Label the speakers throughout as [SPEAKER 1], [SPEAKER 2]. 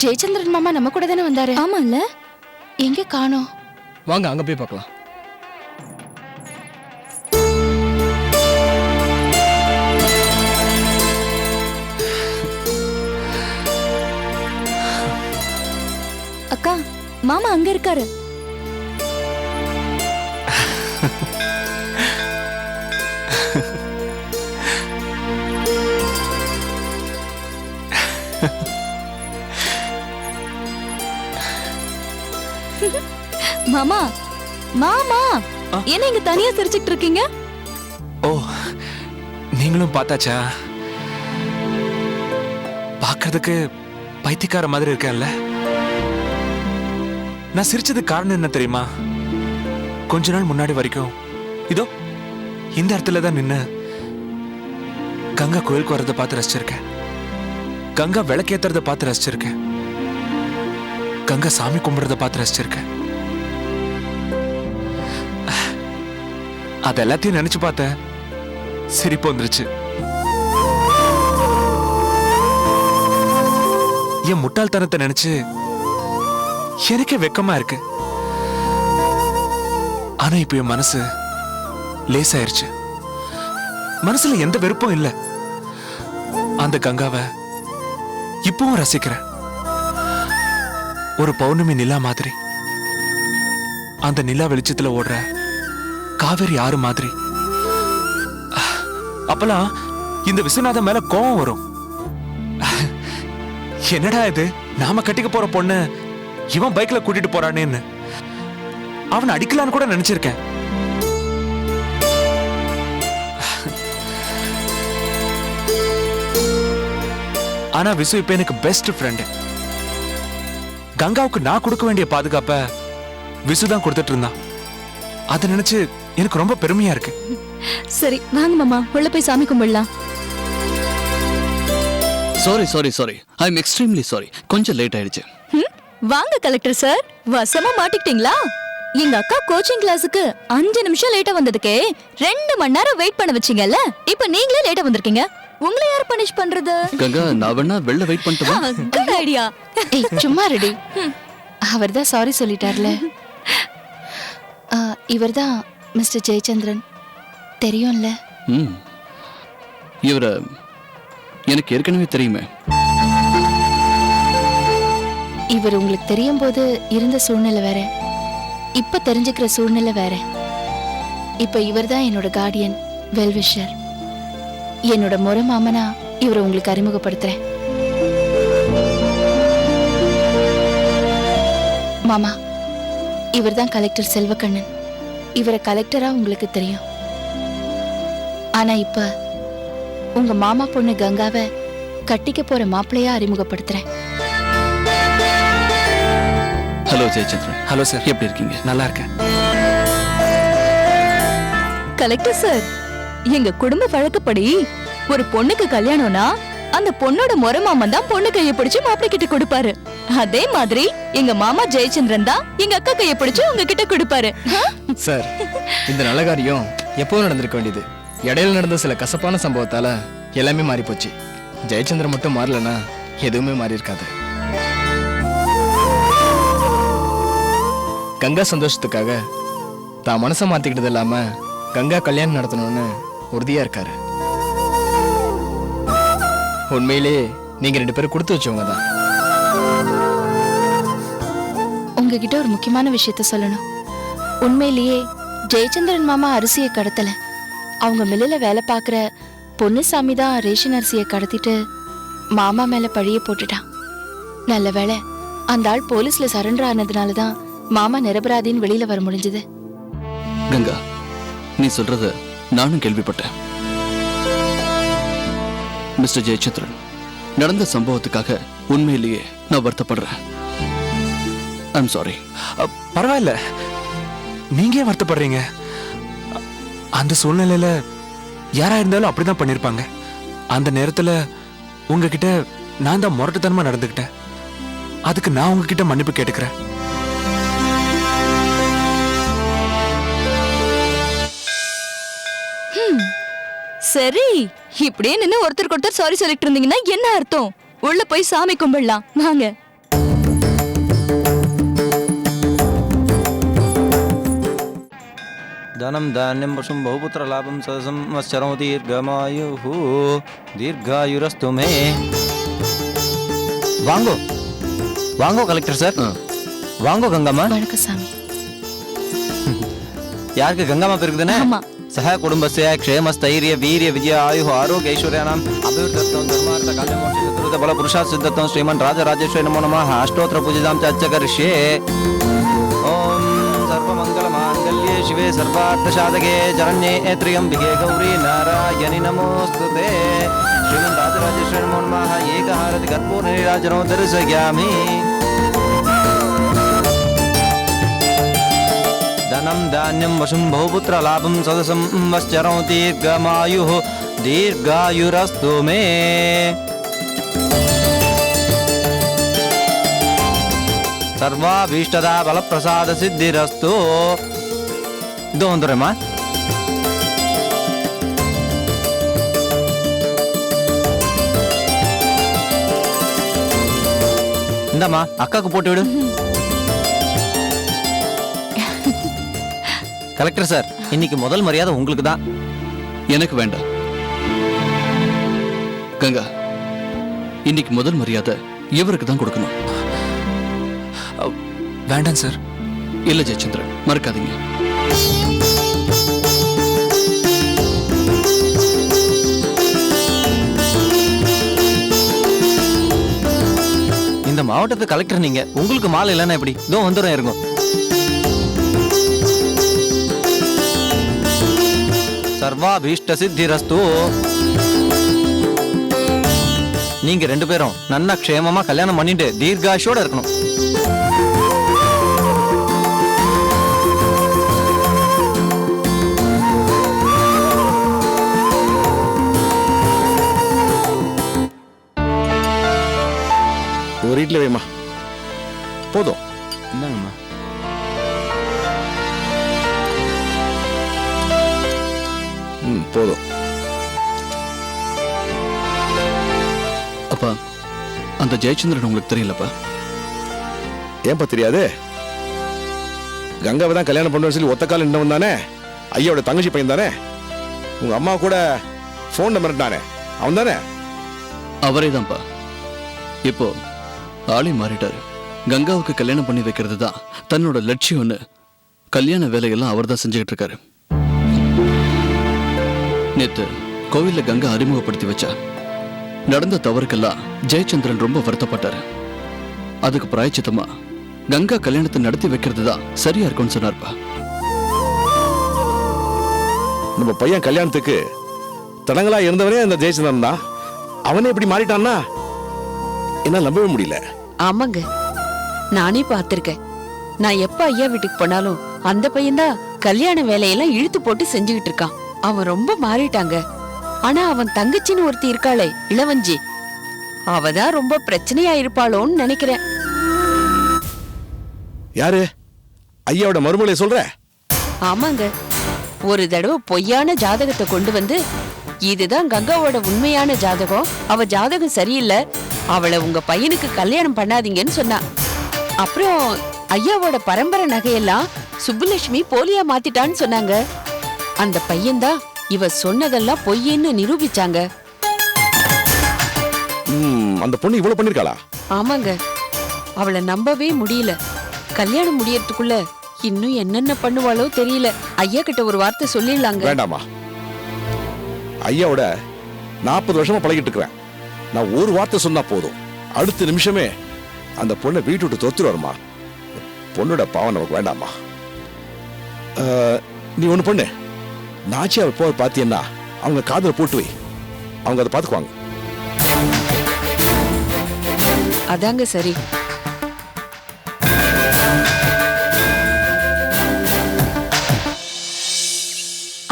[SPEAKER 1] ஜெயச்சந்திரன் மாமா நம்ம கூட தானே வந்தாரு?
[SPEAKER 2] ஆமால,
[SPEAKER 1] எங்க காணோம்?
[SPEAKER 3] வாங்க அங்க போய் பார்க்கலாம்.
[SPEAKER 2] அக்கா மாமா அங்க இருக்காரு. மாமா மாமா என்ன இங்க தனியா சிரிச்சிட்டு இருக்கீங்க?
[SPEAKER 4] ஓ, நீங்களும் பார்த்தாச்சா? பார்க்கிறதுக்கு பைத்தியக்கார மாதிரி இருக்கேன்ல. நான் சிரிச்சது காரணம் என்ன தெரியுமா? கொஞ்ச நாள் முன்னாடி வரைக்கும் இதோ இந்த இடத்துல தான் நின்னு கங்கா கோயிலுக்கு வர்றதை பார்த்து ரசிச்சிருக்கேன். கங்கா விளக்கேத்துறத பார்த்து ரசிச்சிருக்கேன். கங்கா சாமி கும்பிடுறத பார்த்து ரசிச்சிருக்கேன். அது எல்லாத்தையும் நினைச்சு பார்த்தேன், சிரிப்பு வந்துருச்சு. என் முட்டாள்தனத்தை நினைச்சு எனக்கே வெக்கமா இருக்கு. ஆனா இப்ப என் மனசு லேசாயிருச்சு. மனசுல எந்த வெறுப்பும் இல்ல. அந்த கங்காவை இப்பவும் ரசிக்கிறேன். ஒரு பௌர்ணமி நிலா மாதிரி, அந்த நிலா வெளிச்சத்துல ஓடுற காவேரி ஆறு மாதிரி. அப்பெல்லாம் இந்த விஸ்வநாதன் மேல கோபம் வரும். என்னடா இது, நாம கட்டிக்க போற பொண்ணு இவன் பைக்ல கூட்டிட்டு போறானேன்னு அவன் அடிக்கலான்னு கூட நினைச்சிருக்கேன். ஆனா விசு இப்ப எனக்கு பெஸ்ட் ஃப்ரெண்ட். கங்காவுக்கு நான் கொடுக்க வேண்டிய பாதுகாப்ப விசுதான் கொடுத்துட்டு இருந்தான். அதை நினைச்சு எனக்கு ரொம்ப பெருமையா இருக்கு.
[SPEAKER 2] சரி வாங்க மாமா, உள்ள போய் சாமி கும்பிடலாம்.
[SPEAKER 3] Sorry sorry sorry, I am extremely sorry. கொஞ்சம் லேட் ஆயிடுச்சு.
[SPEAKER 2] வாங்க கலெக்டர் சார், வசமா மாட்டிக்கிட்டீங்களா? எங்க அக்கா கோச்சிங் கிளாஸுக்கு 5 நிமிஷம் லேட்டா வந்ததுக்கே 2 மணி நேரம் வெயிட் பண்ண வச்சீங்கல்ல. இப்ப நீங்களே லேட்டா வந்திருக்கீங்க. உங்களை யார் பனிஷ் பண்றது?
[SPEAKER 3] கங்கா, நான் வேணா வெளில வெயிட் பண்ணட்டுமா?
[SPEAKER 2] Good idea.
[SPEAKER 1] ஏய் சும்மா ரெடி. அவர்தான் சாரி சொல்லிட்டார்ல. இவர்தான் மிஸ்டர் ஜெயச்சந்திரன், தெரியும்ல?
[SPEAKER 3] இவர எனக்கு ஏற்கனவே தெரியுமே.
[SPEAKER 1] இவர் உங்களுக்கு தெரியும் போது இருந்த சூழ்நிலை வேற, இப்ப தெரிஞ்சுக்கிற சூழ்நிலை வேற. இப்ப இவர்தான் என்னோட கார்டியன், வெல்விஷர். என்னோட முறை மாமனா இவரை உங்களுக்கு அறிமுகப்படுத்துறேன். மாமா, இவர்தான் கலெக்டர் செல்வக்கண்ணன். இவரை கலெக்டரா உங்களுக்கு தெரியும். ஆனா இப்ப உங்க மாமா பொண்ணு கங்காவை கட்டிக்க போற மாப்பிள்ளையா அறிமுகப்படுத்துறேன்.
[SPEAKER 3] ஹலோ ஜெயச்சந்திரன்.
[SPEAKER 4] ஹலோ சார்,
[SPEAKER 3] எப்படி இருக்கீங்க?
[SPEAKER 4] நல்லா இருக்கேன்.
[SPEAKER 2] கலெக்டர் சார், எங்க குடும்ப வழக்கப்படி ஒரு பொண்ணுக்கு கல்யாணம்னா அந்த பொண்ணோட முறை மாமன் தான் பொண்ணு கையை பிடிச்சு மாப்பிள்ளை கிட்ட கொடுப்பாரு. அதே மாதிரி எங்க மாமா ஜெயச்சந்திரன் தான் எங்க அக்கா கையை பிடிச்சு உங்ககிட்ட கொடுப்பாரு.
[SPEAKER 5] சார், இந்த நல்ல காரியம் எப்போதும் நடந்திருக்க வேண்டியது. இடையில நடந்த சில கசப்பான சம்பவத்தால எல்லாமே மாறி போச்சு. ஜெயச்சந்திரன் மட்டும் மாறலன்னா எதுவுமே மாறி இருக்காது. கங்கா சந்தோஷத்துக்காக தான் மனசை மாத்திக்கிட்டது இல்லாம கங்கா கல்யாணம் நடத்தணும்னு உறுதியா இருக்காரு. உண்மையிலே நீங்க 2 பேரும் கொடுத்து வச்சவங்க தான்.
[SPEAKER 1] உங்ககிட்ட ஒரு முக்கியமான விஷயத்த சொல்லணும். உண்மையிலேயே ஜெயச்சந்திரன் மாமா அரிசியை கடத்தல. அவங்க மில்லுல வேலை பார்க்குற பொன்னுசாமி தான் ரேஷன் அரிசியை கடத்திட்டு மாமா மேல பழிய போட்டுட்டான். நல்ல வேளை அந்த ஆள் போலீஸ்ல சரண்டர் ஆனதுனால தான் மாமா நிரபராதின்னு வெளியில வர முடிஞ்சது.
[SPEAKER 3] கங்கா, நீ சொல்றத நானும் கேள்விப்பட்டேன். மிஸ்டர் ஜெயச்சந்திரன், நடந்த சம்பவத்துக்காக உண்மையிலேயே நான் வருத்தப்படுறேன். I'm sorry.
[SPEAKER 4] பரவாயில்ல, நீங்க ஏன் வருத்தப்படுறீங்க? அந்த சூழ்நிலையில யாரா இருந்தாலும் அப்படிதான் பண்ணிருப்பாங்க. அந்த நேரத்துல உங்ககிட்ட நான் தான் முரட்டுத்தனமா நடந்துக்கிட்டேன். அதுக்கு நான் உங்ககிட்ட மன்னிப்பு கேட்டுக்கிறேன்.
[SPEAKER 2] சரி, இப்படியே நின்னு ஒருத்தருக்கு ஒருத்தர் சாரி சொல்லிட்டு இருந்தீங்கன்னா என்ன அர்த்தம்? உள்ள போய் சாமி கும்பிடலாம் வாங்க.
[SPEAKER 6] धनं धान्यं वशुं बहुपुत्रलाभं संवत्सरं दीर्घमायुः दीर्घायुरस्तु मे வாங்கோ வாங்கோ கலெக்டர் சார் வாங்கோ கங்கம்மா
[SPEAKER 1] வணக்கம் சாமி.
[SPEAKER 6] யாருக்கு கங்கம்மா இருக்குதுன்னு
[SPEAKER 2] ஆமா.
[SPEAKER 6] सह कुटुंबस्य क्षेमस्थैर्य वीर्य विजय आयुः आरोग्य ऐश्वर्याणाम् अभिवृद्ध्यर्थं धर्मार्थ काममोक्ष चतुर्विध बल पुरुषार्थ सिद्ध्यर्थं श्रीमन् राजराजेश्वरी नमो नमः अष्टोत्तर पूजितां च करिष्ये ॐ सर्वमङ्गलमाङ्गल्ये शिवे सर्वार्थसाधके शरण्ये त्र्यम्बिके गौरी नारायणि नमोऽस्तुते श्रीमन् राजराजेश्वरी नमो नमः एकहारति कर्पूरनीराजनं दर्शयामि धनं धान्यं वशुं बहुपुत्रलाभं सदसं वश्चरं दीर्घमायुः दीर्घायुरस्तु मे सर्वाभीष्टदा बलप्रसादसिद्धिरस्तु இதோ வந்துடுறேம்மா இந்தாம்மா அக்காவுக்கு போட்டு விடு கலெக்டர் சார் இன்னைக்கு முதல் மரியாதை உங்களுக்கு தான்.
[SPEAKER 3] எனக்கு வேண்டாம் கங்கா, இன்னைக்கு முதல் மரியாதை இவருக்கு தான் கொடுக்கணும்.
[SPEAKER 4] வேண்டாம் சார்.
[SPEAKER 3] இல்ல ஜெயச்சந்திரன், மறக்காதீங்க.
[SPEAKER 6] இந்த மாவட்டத்து கலெக்டர் நீங்க, உங்களுக்கு மாலை இல்லைன்னா எப்படி? இதோ வந்துடும் இருக்கும். சர்வாபீஷ்ட சித்திரஸ்து. நீங்க ரெண்டு பேரும் நன்னா க்ஷேமமா கல்யாணம் பண்ணிட்டு தீர்காஷோட இருக்கணும்.
[SPEAKER 7] ஒரு வீட்டில் வைமா போதும்.
[SPEAKER 6] என்னங்கம்மா?
[SPEAKER 7] போதும்.
[SPEAKER 3] அப்பா, அந்த ஜெயச்சந்திரன் உங்களுக்கு தெரியலப்பா?
[SPEAKER 7] ஏன்பா தெரியாது? கங்காவை தான் கல்யாணம் பண்ணுவேன்னு சொல்லி ஒத்த காலம் நின்றவன் தானே, ஐயாவோட தங்கச்சி பையன் தானே. உங்க அம்மா கூட ஃபோன் நம்பர் தானே, அவன் தானே?
[SPEAKER 3] அவரே தான்ப்பா. இப்போ ஆளே மாறிட்டாரு. கங்காவுக்கு கல்யாணம் பண்ணி வைக்கிறது தான் தன்னோட லட்சியம்னு கல்யாண வேலையெல்லாம் அவர் தான் செஞ்சுக்கிட்டு இருக்காரு. நேத்து கோவில்ல கங்கா அறிமுகப்படுத்தி வச்சா. நடந்த தவறுக்கெல்லாம் ஜெயச்சந்திரன் ரொம்ப வருத்தப்பட்டாரு. அதுக்கு பிராயச்சித்தமா கங்கா கல்யாணத்தை நடத்தி வைக்கிறது தான் சரியா இருக்கும்னு சொன்னார்ப்பா.
[SPEAKER 7] நம்ம பையன் கல்யாணத்துக்கு தடங்களா இருந்தவனே அந்த ஜெயச்சந்திரன் தான். அவனே இப்படி மாறிட்டான்னா என்னால நம்பவே முடியல.
[SPEAKER 8] ஆமாங்க, நானே பார்த்திருக்கேன். நான் எப்ப ஐயா வீட்டுக்கு போனாலும் அந்த பையன்தான் கல்யாண வேலையெல்லாம் இழுத்து போட்டு செஞ்சுக்கிட்டு இருக்கான். அவன் ரொம்ப மாறிட்டாங்க. ஆனா அவன் தங்கச்சின்னு ஒருத்தி இருக்காளே, இளவஞ்சி, அவதான் ரொம்ப பிரச்சனையா இருப்பாளோன்னு நினைக்கிறேன்.
[SPEAKER 7] யாரு? ஐயாவோட மருமகளை சொல்ற?
[SPEAKER 8] ஆமாங்க, ஒரு தடவை பொய்யான ஜாதகத்தை கொண்டு வந்து, இதுதான் கங்காவோட உண்மையான ஜாதகம், அவ ஜாதகம் சரியில்லை, அவளை உங்க பையனுக்கு கல்யாணம் பண்ணாதீங்கன்னு சொன்னா. அப்புறம் ஐயாவோட பரம்பரை நகையெல்லாம் சுப்புலட்சுமி போலியா மாத்திட்டான்னு சொன்னாங்க. அந்த பையன்தான் இவ சொன்னதெல்லாம் பொய்ன்னு நிரூபிச்சாங்க.
[SPEAKER 7] அந்த பொண்ணு இவ்வளவு பண்ணிருக்காளா?
[SPEAKER 8] ஆமாங்க, அவளை நம்பவே முடியல. கல்யாணம் முடியறதுக்குள்ள இன்னும் என்னென்ன பண்ணுவாளோ தெரியல. ஐயா கிட்ட ஒரு வார்த்தை சொல்லிடலாங்க.
[SPEAKER 7] வேண்டாமா, ஐயாவோட 40 வருஷமா பழகிட்டு இருக்கிறேன். நான் ஒரு வார்த்தை சொன்னா போதும், அடுத்த நிமிஷமே அந்த பொண்ணை வீட்டு விட்டு தொத்துரு வருமா. பொண்ணோட பாவம் நமக்கு வேண்டாமா. நீ ஒண்ணு பண்ணு, நாச்சியாவை போய் பாத்தீங்கன்னா அவங்க காதல போட்டு வை, அவங்க அதை பாத்துக்குவாங்க.
[SPEAKER 8] அதாங்க சரி.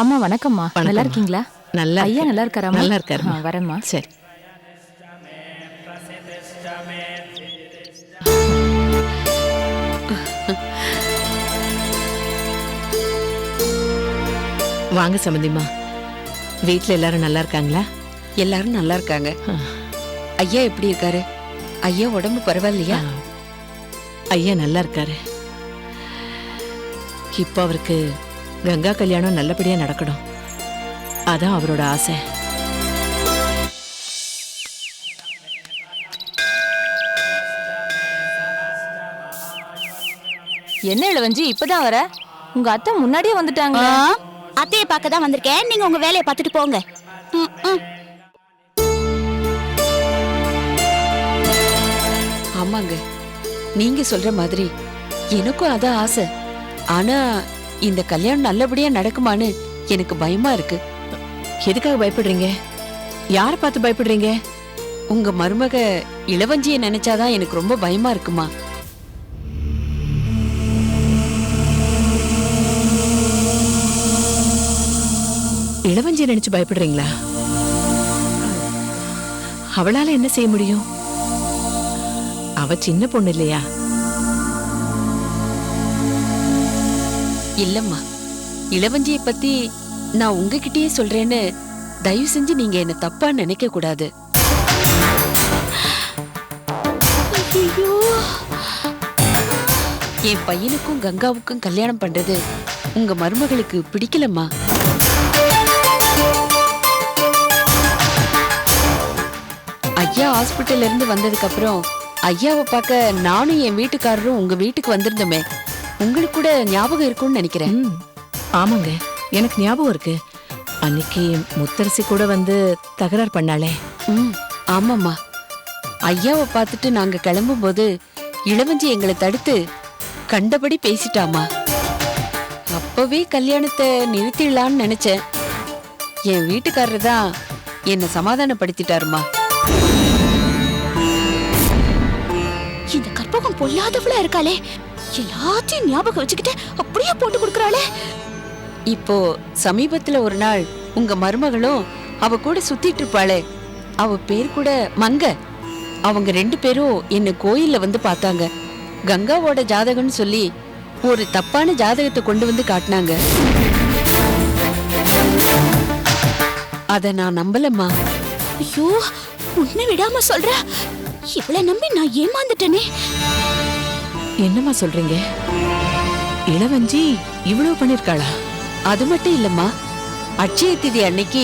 [SPEAKER 9] அம்மா வணக்கம்மா. நல்லா இருக்கீங்களா?
[SPEAKER 8] நல்லா
[SPEAKER 9] ஐயா நல்லா இருக்காரா?
[SPEAKER 8] நல்லா இருக்காரு.
[SPEAKER 9] வரேம்மா.
[SPEAKER 8] சரி. வாங்க சம்பந்திமா, வீட்ல எல்லாரும் நல்லா இருக்காங்களா? எல்லாரும் நல்லா இருக்காங்க. ஐயா எப்படி இருக்காரு? ஐயா உடம்பு பரவாயில்லையா? ஐயா நல்லா இருக்காரு. இப்ப அவருக்கு
[SPEAKER 10] கங்கா கல்யாணம் நல்லபடியா நடக்கணும். அதான் அவரோட ஆசை.
[SPEAKER 2] என்ன இளவஞ்சி இப்பதான் வர? உங்க அத்தை முன்னாடியே வந்துட்டாங்க.
[SPEAKER 11] அத்தையை பார்க்க தான் வந்திருக்கேன். நீங்க உங்க வேலையை பார்த்துட்டு போங்க.
[SPEAKER 8] ஆமாங்க, நீங்க சொல்ற மாதிரி எனக்கும் அதான் ஆசை. ஆனா இந்த கல்யாணம் நல்லபடியா நடக்குமான்னு எனக்கு பயமா இருக்கு.
[SPEAKER 10] எதுக்காக பயப்படுறீங்க? யாரை பார்த்து பயப்படுறீங்க?
[SPEAKER 8] உங்க மருமக இளவஞ்சியை நினைச்சாதான் எனக்கு ரொம்ப பயமா இருக்குமா.
[SPEAKER 10] இளவஞ்சியை நினைச்சு பயப்படுறீங்களா? அவளால என்ன செய்ய முடியும்? அவ சின்ன பொண்ணு இல்லையா?
[SPEAKER 8] இல்லம்மா, இளவஞ்சியை பத்தி நான் உங்ககிட்டயே சொல்றேன்னு தயவு செஞ்சு நீங்க என்ன தப்பா நினைக்க கூடாது. என் பையனுக்கும் கங்காவுக்கும் கல்யாணம் பண்றது உங்க மருமகளுக்கு பிடிக்கலம்மா. ஐயா ஹாஸ்பிட்டல்ல இருந்து வந்ததுக்கு அப்புறம் ஐயாவை பார்க்க நானும் என் வீட்டுக்காரரும் உங்க வீட்டுக்கு வந்திருந்தோமே, உங்களுக்கு கூட ஞாபகம் இருக்கும்னு நினைக்கிறேன்.
[SPEAKER 10] ஆமாங்க, எனக்கு ஞாபகம் இருக்கு. அன்னைக்கு முத்தரசி கூட வந்து தகராறு பண்ணாளே.
[SPEAKER 8] ஆமாம்மா, ஐயாவை பார்த்துட்டு நாங்க கிளம்பும் போது இளவஞ்சி எங்களை தடுத்து கண்டபடி பேசிட்டாமா. அப்பவே கல்யாணத்தை நிறுத்திடலான்னு நினைச்சேன். என் வீட்டுக்காரர் தான் என்னை சமாதானப்படுத்திட்டாருமா.
[SPEAKER 11] இந்த கற்பகம் பொல்லாதவளா இருக்காளே, எல்லாத்தையும் ஞாபகம் வச்சுக்கிட்டு அப்படியே போட்டு கொடுக்கறாளே.
[SPEAKER 8] இப்போ சமீபத்துல ஒரு நாள் உங்க மருமகளும் அவ கூட சுத்திட்டு இருப்பாளே, அவ பேர் கூட மங்க. அவங்க 2 பேரும் என்ன கோயில்ல வந்து பார்த்தாங்க. கங்காவோட ஜாதகம்னு சொல்லி ஒரு தப்பான ஜாதகத்தை கொண்டு வந்து காட்டினாங்க. அத நான் நம்பலம்மா.
[SPEAKER 11] ஐயோ, உன்னை விடாம சொல்ற. இவளை நம்பி நான் ஏமாந்துட்டேனே.
[SPEAKER 10] என்னம்மா சொல்றீங்க? இளவஞ்சி இவ்வளவு பண்ணிருக்காளா?
[SPEAKER 8] அது மட்டும் இல்லம்மா, அட்சய திதி அன்னைக்கு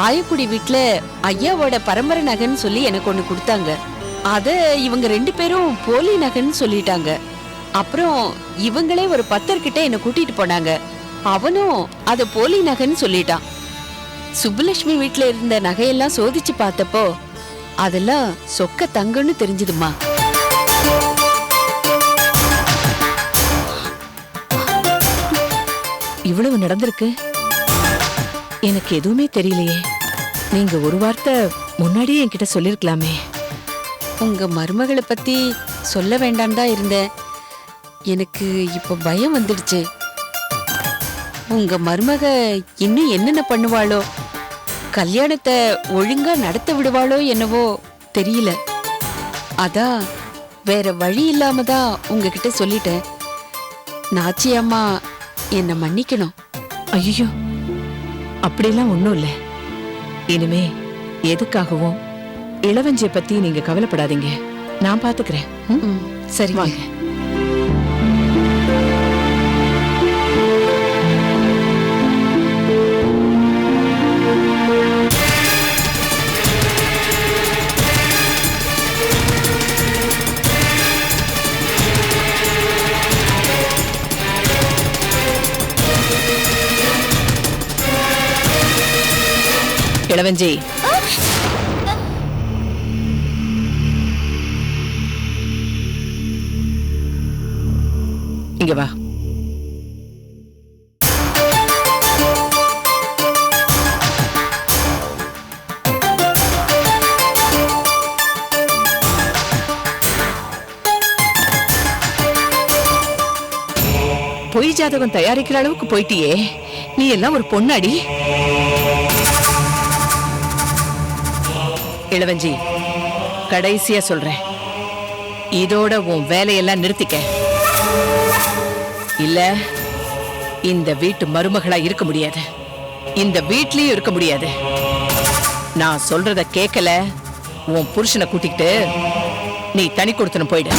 [SPEAKER 8] ஆயக்குடி வீட்டுல ஐயாவோட பரம்பரை நகைன்னு சொல்லி எனக்கு ஒண்ணு கொடுத்தாங்க. அத இவங்க 2 பேரும் போலி நகைன்னு சொல்லிட்டாங்க. அப்புறம் இவங்களே ஒரு பத்தர்கிட்ட என்ன கூட்டிட்டு போனாங்க. அவனும் அத போலி நகைன்னு சொல்லிட்டான். சுப்புலட்சுமி வீட்டுல இருந்த நகையெல்லாம் சோதிச்சு பார்த்தப்போ அதெல்லாம் சொக்க தங்கன்னு தெரிஞ்சுதுமா.
[SPEAKER 10] இவ்வளவு நடந்திருக்கு, எனக்கு எதுவுமே தெரியலையே. நீங்க ஒரு வார்த்தை முன்னாடியே என்கிட்ட சொல்லிருக்கலாமே.
[SPEAKER 8] உங்க மருமகளை பத்தி சொல்ல வேண்டாம் தான் இருந்தேன். எனக்கு இப்ப பயம் வந்துடுச்சு. உங்க மருமக இன்னும் என்னென்ன பண்ணுவாளோ, கல்யாணத்தை ஒழுங்கா நடத்த விடுவாளோ என்னவோ தெரியல. அதான் வேற வழி இல்லாம தான் உங்ககிட்ட சொல்லிட்டேன். நாச்சியம்மா என்ன மன்னிக்கணும்.
[SPEAKER 10] ஐயோ, அப்படிலாம் ஒண்ணும் இல்ல. இனிமே எதுக்காகவும் இளவஞ்சியை பத்தி நீங்க கவலைப்படாதீங்க, நான் பாத்துக்கிறேன்.
[SPEAKER 8] சரி
[SPEAKER 10] வாங்க. இளவஞ்சி, இங்க வா. பொய் ஜாதகம் தயாரிக்கிற அளவுக்கு போயிட்டியே, நீ எல்லாம் ஒரு பொண்ணாடி. இளவஞ்சி, கடைசியா சொல்றேன், இதோட உன் வேலையெல்லாம் நிறுத்திக்க. இல்ல இந்த வீட்டு மருமகளா இருக்க முடியாது, இந்த வீட்லயும் இருக்க முடியாது. நான் சொல்றத கேட்கல, உன் புருஷனை கூட்டிக்கிட்டு நீ தனி கொடுத்தனும் போயிடு.